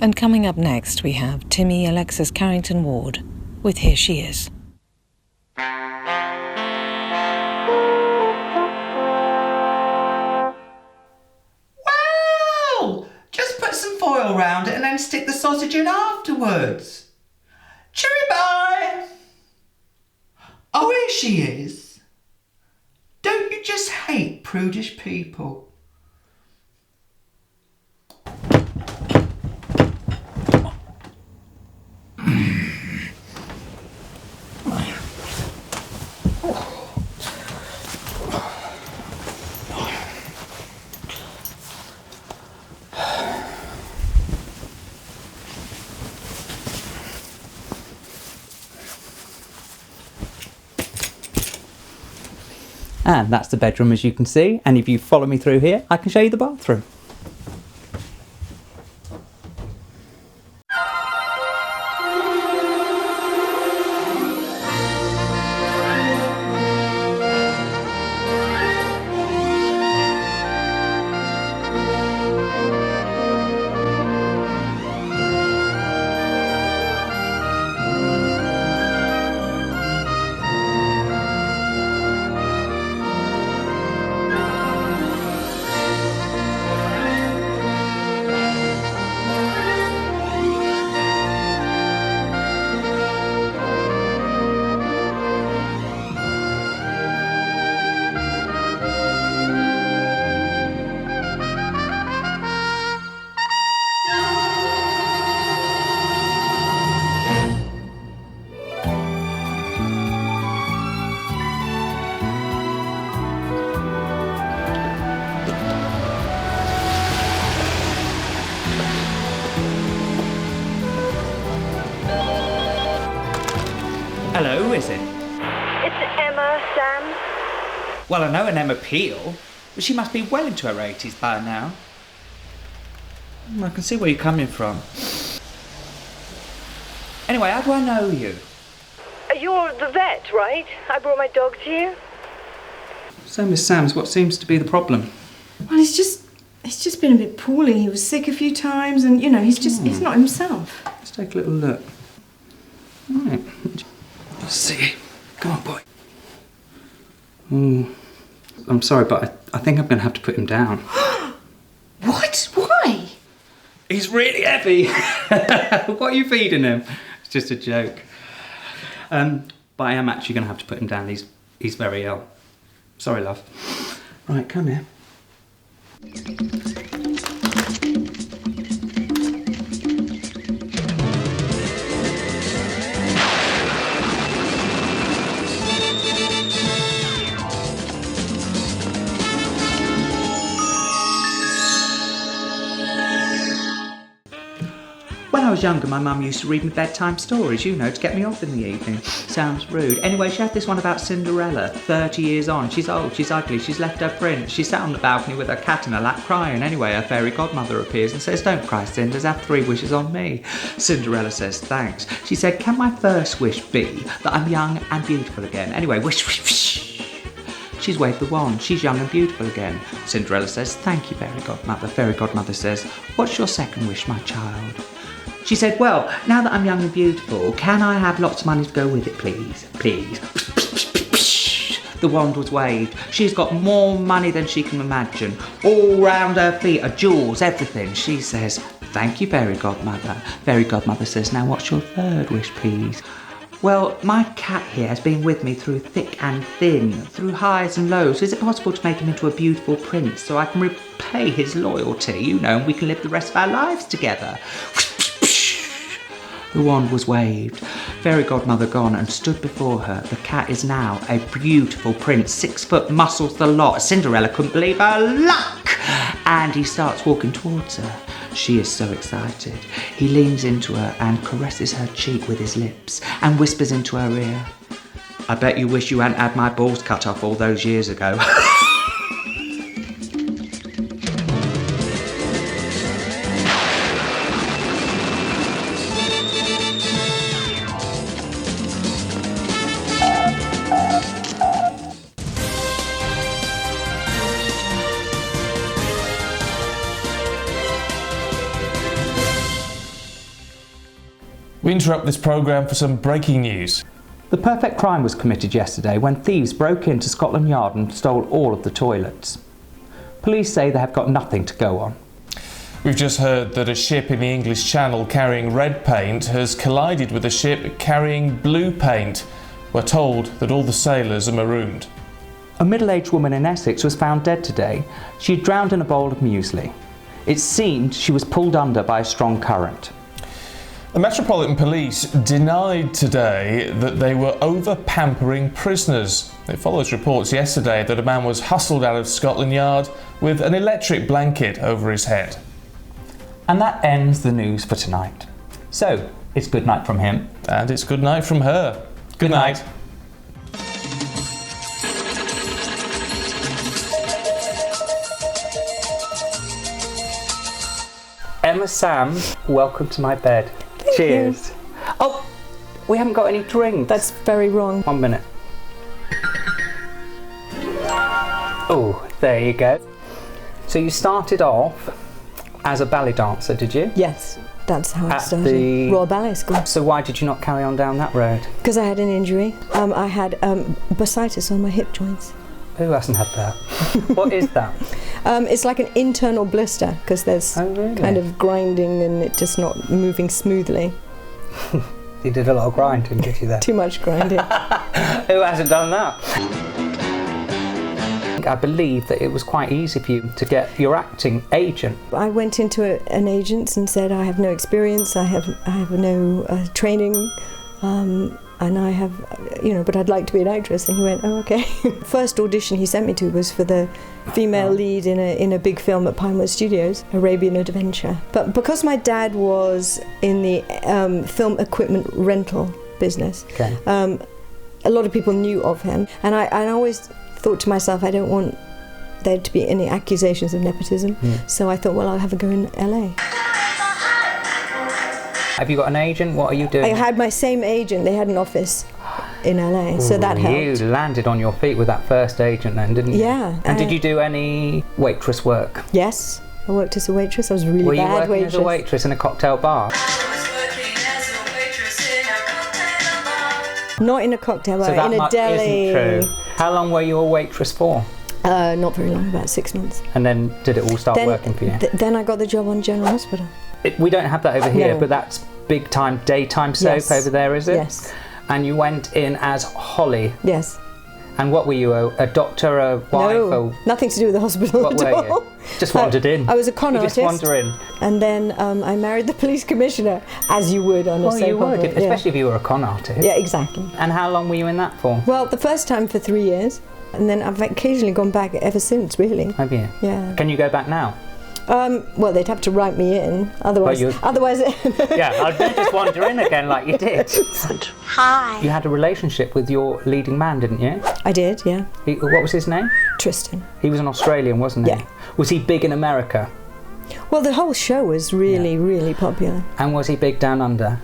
And coming up next, we have Timmy Alexis Carrington Ward with Here She Is. Wow! Just put some foil around it and then stick the sausage in afterwards. Cherry bye! Oh, here she is. Don't you just hate prudish people? And that's the bedroom, as you can see, and if you follow me through here I can show you the bathroom. Hello, who is it? It's Emma, Sam. Well, I know an Emma Peel, but she must be well into her 80s by now. I can see where you're coming from. Anyway, how do I know you? You're the vet, right? I brought my dog to you. So, Miss Samms, what seems to be the problem? Well, he's just been a bit poorly. He was sick a few times and, you know, he's not himself. Let's take a little look. Right. Let's see. Come on, boy. I'm sorry, but I think I'm going to have to put him down. What? Why? He's really heavy. What are you feeding him? It's just a joke. But I am actually going to have to put him down. He's very ill. Sorry, love. Right, come here. When I was younger, my mum used to read me bedtime stories, you know, to get me off in the evening. Sounds rude. Anyway, she had this one about Cinderella, 30 years on. She's old, she's ugly, she's left her prince. She sat on the balcony with her cat in her lap crying. Anyway, her fairy godmother appears and says, "Don't cry, Cinders, have 3 wishes on me." Cinderella says, "Thanks." She said, "Can my first wish be that I'm young and beautiful again?" Anyway, wish, wish, wish. She's waved the wand. She's young and beautiful again. Cinderella says, "Thank you, fairy godmother." Fairy godmother says, "What's your second wish, my child?" She said, "Well, now that I'm young and beautiful, can I have lots of money to go with it, please? Please." The wand was waved. She's got more money than she can imagine. All round her feet are jewels, everything. She says, "Thank you, fairy godmother." Fairy godmother says, "Now what's your third wish, please?" "Well, my cat here has been with me through thick and thin, through highs and lows. Is it possible to make him into a beautiful prince so I can repay his loyalty, you know, and we can live the rest of our lives together?" The wand was waved. Fairy godmother gone and stood before her. The cat is now a beautiful prince, 6 foot, muscles the lot. Cinderella couldn't believe her luck. And he starts walking towards her. She is so excited. He leans into her and caresses her cheek with his lips and whispers into her ear, "I bet you wish you hadn't had my balls cut off all those years ago." We interrupt this programme for some breaking news. The perfect crime was committed yesterday when thieves broke into Scotland Yard and stole all of the toilets. Police say they have got nothing to go on. We've just heard that a ship in the English Channel carrying red paint has collided with a ship carrying blue paint. We're told that all the sailors are marooned. A middle-aged woman in Essex was found dead today. She had drowned in a bowl of muesli. It seemed she was pulled under by a strong current. The Metropolitan Police denied today that they were over-pampering prisoners. It follows reports yesterday that a man was hustled out of Scotland Yard with an electric blanket over his head. And that ends the news for tonight. So, it's good night from him. And it's good night from her. Good night. Emma SAMMS, welcome to my bed. Cheers. Oh, we haven't got any drinks. That's very wrong. 1 minute. Oh, there you go. So you started off as a ballet dancer, did you? Yes, that's how I At started. the Royal Ballet School. So why did you not carry on down that road? Because I had an injury. I had bursitis on my hip joints. Who hasn't had that? What is that? It's like an internal blister because there's kind of grinding and it just not moving smoothly. You did a lot of grinding, did you there? Too much grinding. Who hasn't done that? I believe that it was quite easy for you to get your acting agent. I went into an agent and said, I have no experience, I have no training, and I have, but I'd like to be an actress. And he went, oh, okay. First audition he sent me to was for the female lead in a big film at Pinewood Studios, Arabian Adventure. But because my dad was in the film equipment rental business, a lot of people knew of him. And I always thought to myself, I don't want there to be any accusations of nepotism. So I thought, well, I'll have a go in LA. Have you got an agent? What are you doing? I had my same agent. They had an office in LA, so that helped. You landed on your feet with that first agent then, didn't you? Yeah. And did you do any waitress work? Yes, I worked as a waitress. I was a really bad waitress. Were you working as a waitress in a cocktail bar? Not in a cocktail bar, So that in a much deli. isn't true. How long were you a waitress for? Not very long, about 6 months. And then did it all start working for you? Then I got the job on General Hospital. We don't have that over here, No. but that's big time daytime soap over there, is it? Yes. And you went in as Holly. Yes. And what were you, a doctor, a wife? No, nothing to do with the hospital What at were all. you? Just wandered in. I was a con artist. You just wander in. And then I married the police commissioner, as you would on a soap you would, opera. especially if you were a con artist. Yeah, exactly. And how long were you in that for? Well, the first time for 3 years, and then I've occasionally gone back ever since, really. Have you? Yeah. Can you go back now? Well, they'd have to write me in, otherwise. Yeah, I'd then just wander in again like you did. Hi. You had a relationship with your leading man, didn't you? I did, yeah. What was his name? Tristan. He was an Australian, wasn't he? Yeah. Was he big in America? Well, the whole show was really, really popular. And was he big down under?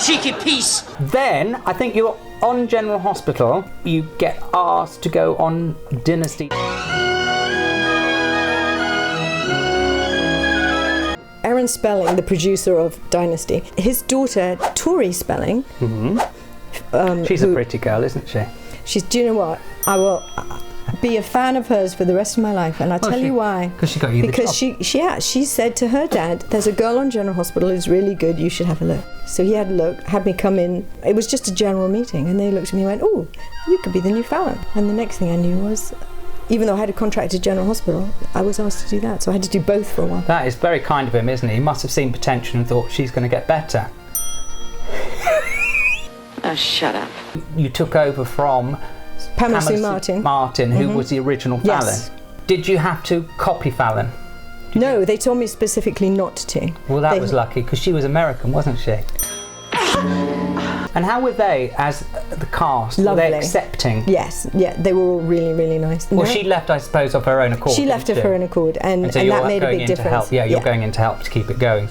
Cheeky piece. Then, I think you're on General Hospital, you get asked to go on Dynasty. Aaron Spelling, the producer of Dynasty, his daughter, Tori Spelling. She's a pretty girl, isn't she? Do you know what? I will be a fan of hers for the rest of my life, and I'll tell you why. Because she got you the job. She said to her dad, there's a girl on General Hospital who's really good, you should have a look. So he had a look, had me come in. It was just a general meeting, and they looked at me and went, oh, you could be the new Fallon. And the next thing I knew was, even though I had a contract at General Hospital, I was asked to do that, so I had to do both for a while. That is very kind of him, isn't he? He must have seen potential and thought she's going to get better. Oh, shut up. You took over from Pamela Sue Martin. Who was the original Fallon. Yes. Did you have to copy Fallon? No, they told me specifically not to. Well, that was lucky, because she was American, wasn't she? And how were they, as the cast? Lovely. Were they accepting? Yes, yeah, they were all really, really nice. Well, she left, I suppose, of her own accord. She left of her own accord, and so that made a big difference. Help. Yeah, you're going in to help to keep it going.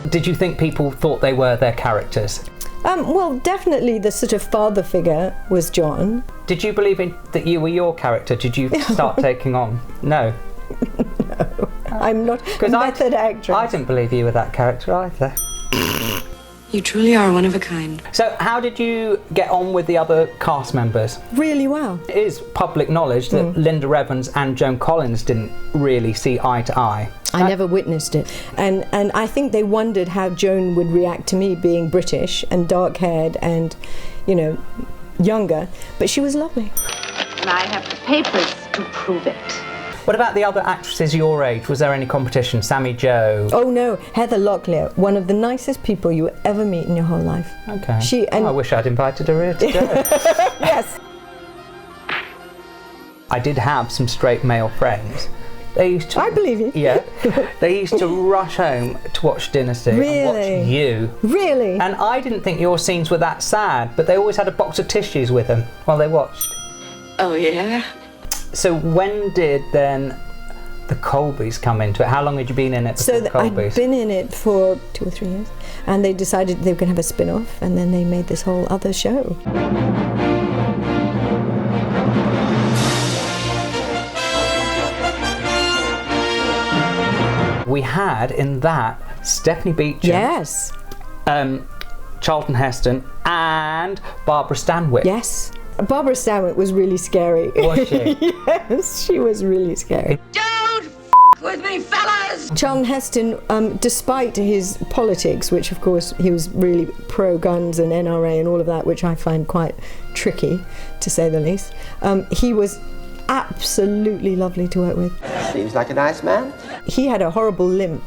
Did you think people thought they were their characters? Well, definitely the sort of father figure was John. Did you believe that you were your character? Did you start taking on? No. No. I'm not a method actress. I didn't believe you were that character either. You truly are one of a kind. So how did you get on with the other cast members? Really well. It is public knowledge that Linda Evans and Joan Collins didn't really see eye to eye. I never witnessed it. And I think they wondered how Joan would react to me being British and dark-haired and, you know, younger. But she was lovely. And I have the papers to prove it. What about the other actresses your age? Was there any competition? Sammy Jo? Oh no, Heather Locklear, one of the nicest people you will ever meet in your whole life. Okay. I wish I'd invited her here today. Yes. I did have some straight male friends. They used to. I believe you. Yeah. They used to rush home to watch Dynasty Really? and watch you. Really? And I didn't think your scenes were that sad, but they always had a box of tissues with them while they watched. Oh, yeah? So when did then the Colbys come into it? How long had you been in it before the Colbys? I'd been in it for 2 or 3 years, and they decided they were going to have a spin-off, and then they made this whole other show. We had in that Stephanie Beacham, Yes. Charlton Heston, and Barbara Stanwyck. Yes. Barbara Stanwyck was really scary. Was she? Yes, she was really scary. Don't with me, fellas! Charlton Heston, despite his politics, which of course he was really pro-guns and NRA and all of that, which I find quite tricky, to say the least, he was absolutely lovely to work with. Seems like a nice man. He had a horrible limp,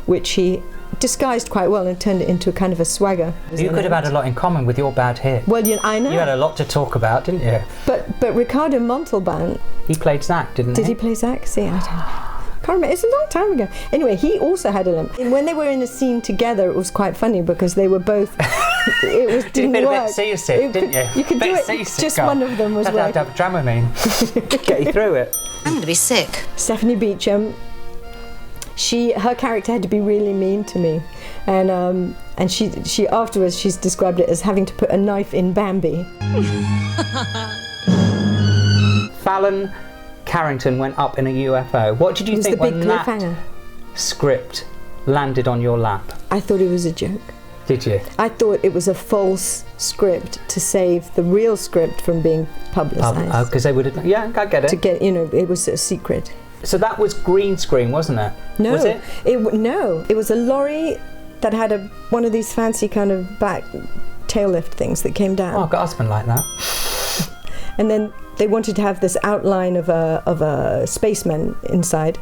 which he disguised quite well and turned it into a kind of a swagger. You could have had a lot in common with your bad hip. Well, I know. You had a lot to talk about, didn't you? But Ricardo Montalban... He played Zach, didn't he? Did he play Zach? See, I don't know. Can't remember. It's a long time ago. Anyway, he also had a limp. And when they were in a scene together, it was quite funny because they were both... it was didn't you work. A bit seasick, didn't you? You could do it. Just one of them was right. working. Had to have Dramamine. Get you through it. I'm going to be sick. Stephanie Beacham, her character had to be really mean to me, and she afterwards she's described it as having to put a knife in Bambi. Fallon Carrington went up in a UFO. What did you think when that script landed on your lap? I thought it was a joke. Did you? I thought it was a false script to save the real script from being publicised. Because they would have. Yeah, I get it. To get, it was a secret. So that was green screen, wasn't it? No, was it? No, it was a lorry that had one of these fancy kind of back tail lift things that came down. Oh, I've got a husband like that. And then they wanted to have this outline of a spaceman inside.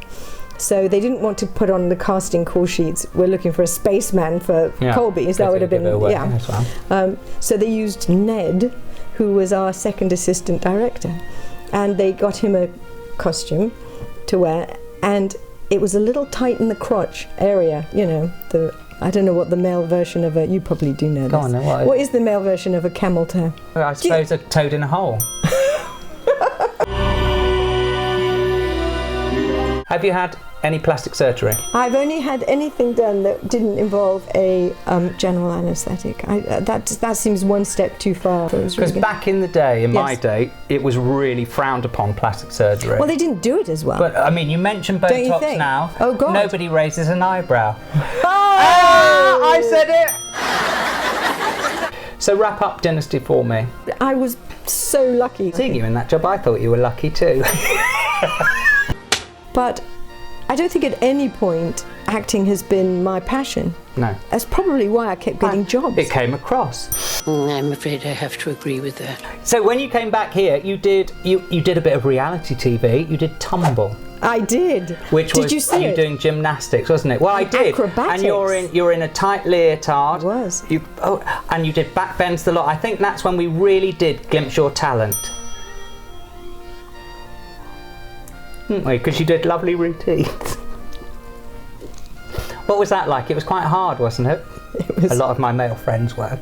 So they didn't want to put on the casting call sheets, we're looking for a spaceman for Colbys. That would have been, so they used Ned, who was our second assistant director. And they got him a costume to wear, and it was a little tight in the crotch area, I don't know what the male version of you probably do know this. Go on then, what is the male version of a camel toe? Well, I suppose a toad in a hole. Have you had any plastic surgery? I've only had anything done that didn't involve a general anaesthetic. That seems one step too far. Because back in the day, in my day, it was really frowned upon, plastic surgery. Well, they didn't do it as well. But I mean, you mentioned Botox now. Oh God! Nobody raises an eyebrow. Oh! I said it. So wrap up Dynasty for me. I was so lucky. Seeing you in that job, I thought you were lucky too. But I don't think at any point acting has been my passion. No. That's probably why I kept getting jobs. It came across. I'm afraid I have to agree with that. So when you came back here, you did a bit of reality TV. You did Tumble. I did. Which did was you see you it? doing gymnastics, wasn't it? Well, I did. Acrobatics. And you're in a tight leotard. I was. And you did backbends the lot. I think that's when we really did glimpse your talent. Didn't we? Because you did lovely routines. What was that like? It was quite hard, wasn't it? It was. A lot of my male friends were.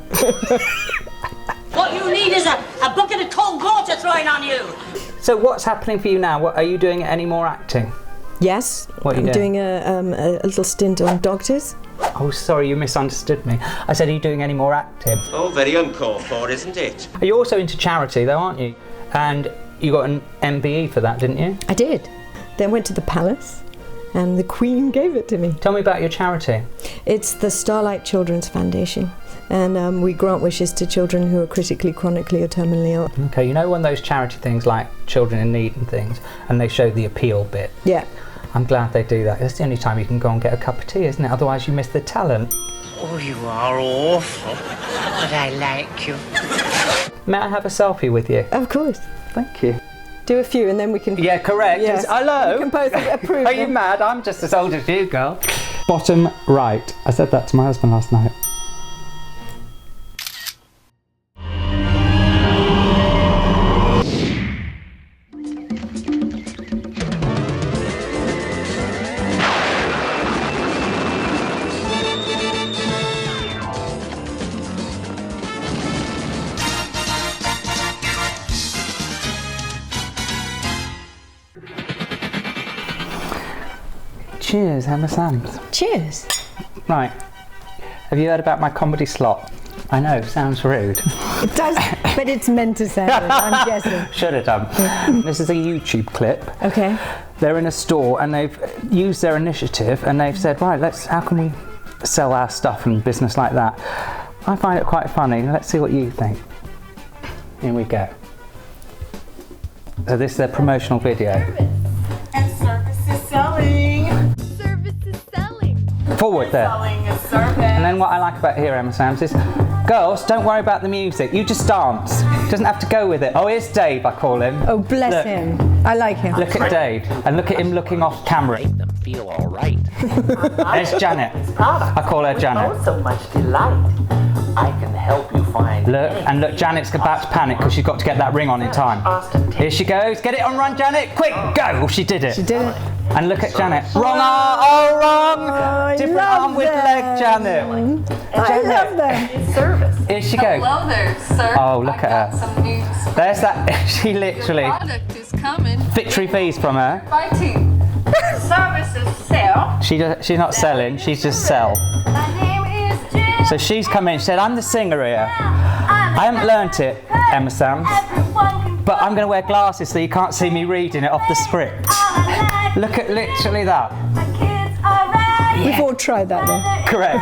What you need is a bucket of cold water thrown on you. So what's happening for you now? Are you doing any more acting? Yes. What are you doing? A little stint on Doctors. Oh, sorry, you misunderstood me. I said, are you doing any more acting? Oh, very uncalled for, isn't it? Are you also into charity, though, aren't you? And you got an MBE for that, didn't you? I did. Then went to the Palace and the Queen gave it to me. Tell me about your charity. It's the Starlight Children's Foundation, and we grant wishes to children who are critically, chronically or terminally ill. Okay, you know when those charity things like Children in Need and things, and they show the appeal bit? Yeah. I'm glad they do that. It's the only time you can go and get a cup of tea, isn't it? Otherwise you miss the talent. Oh, you are awful, but I like you. May I have a selfie with you? Of course. Thank you. Do a few and then we can... Yeah, correct. Yeah. Hello? We can both approve. Are you mad? I'm just as old as you, girl. Bottom right. I said that to my husband last night. Cheers, Emma Samms. Cheers. Right. Have you heard about my comedy slot? I know, sounds rude. It does, but it's meant to sound rude, I'm guessing. Should have done. This is a YouTube clip. Okay. They're in a store and they've used their initiative and they've said, right, how can we sell our stuff and business like that? I find it quite funny. Let's see what you think. Here we go. So this is their promotional video. And service is selling. Service is selling. Forward there. Selling is service. And then what I like about here, Emma Samms, is girls, don't worry about the music. You just dance. Doesn't have to go with it. Oh, here's Dave, I call him. Oh, bless Look. him. I like him. Look at Dave, and look at him looking off camera. Make them feel all right. There's Janet. I call her Janet. Oh, so much delight. I can help you find. Look, Janet's about to panic because she's got to get that ring on in time. Here she goes. Get it on, run, Janet. Quick, go. Oh, she did it. She did it. And look at Janet. Wrong arm. Oh, wrong. Different arm with leg, Janet. I love them. It's service. Here she goes. Hello there, sir. Oh, look at her. Some news. There's that. She literally. Product is coming. Victory fees from her. Fighting. Services sell. She's not selling. She's just sell. My name is Jen. So she's come in. She said, I'm the singer here. I haven't learnt it, Emma Samms, but I'm going to wear glasses so you can't see me reading it off the script. Look at literally that. We've all tried that though. Correct.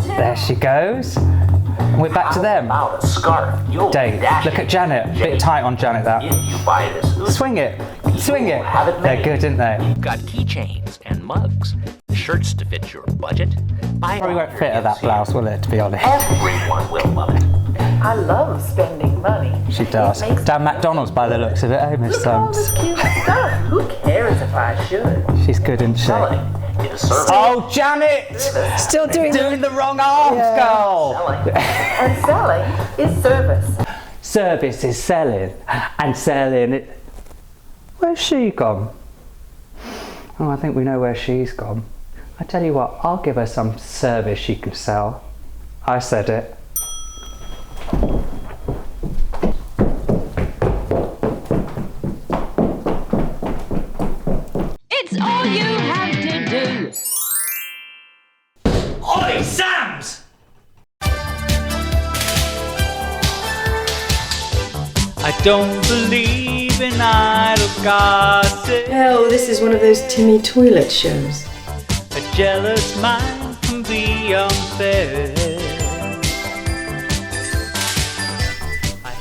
There she goes. And we're back to them. About a scarf. You'll Dave, look at Janet. Bit tight on Janet, that. You buy this. Swing it. Swing it. They're good, aren't they? You've got keychains and mugs, shirts to fit your budget. Probably won't fit her that blouse, will it, to be honest? Everyone will love it. I love spending money. She does. Down McDonald's by the looks of it, eh, Miss Look at all Samms? this cute stuff. Who cares if I should? She's good, isn't she? Selling is service. Oh, Janet! Still doing the wrong arms, girl! Selling. And selling is service. Service is selling, and selling it. Where's she gone? Oh, I think we know where she's gone. I tell you what, I'll give her some service she can sell. I said it. It's all you have to do. Oi, SAMMS! I don't believe in idle gossip. Oh, this is one of those Timmy toilet shows. A jealous mind can be unfair.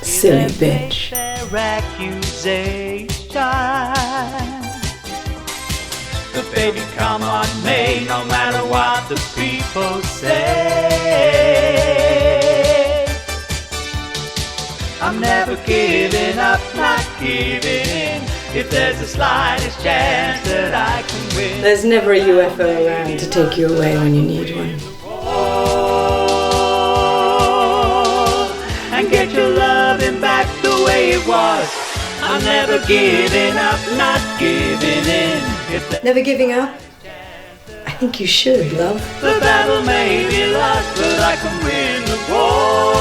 Silly bitch. Their accusation. But baby, come on, me, no matter what the people say. I'm never giving up, not giving in. If there's the slightest chance that I can win. There's never a UFO around to take you away when you need one. And get your loving back the way it was. I'm never giving up, not giving in. Never giving up? I think you should, love. The battle may be lost, but I can win the war.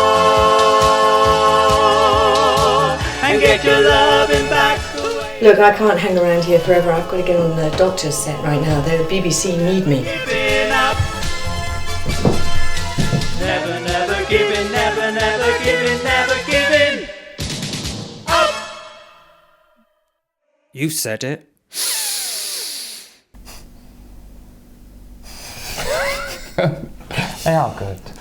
And get your loving back the way. Look, I can't hang around here forever. I've got to get on the doctor's set right now. The BBC need me. Giving up. Never, never giving, never, never giving, never giving up. You said it. They are good.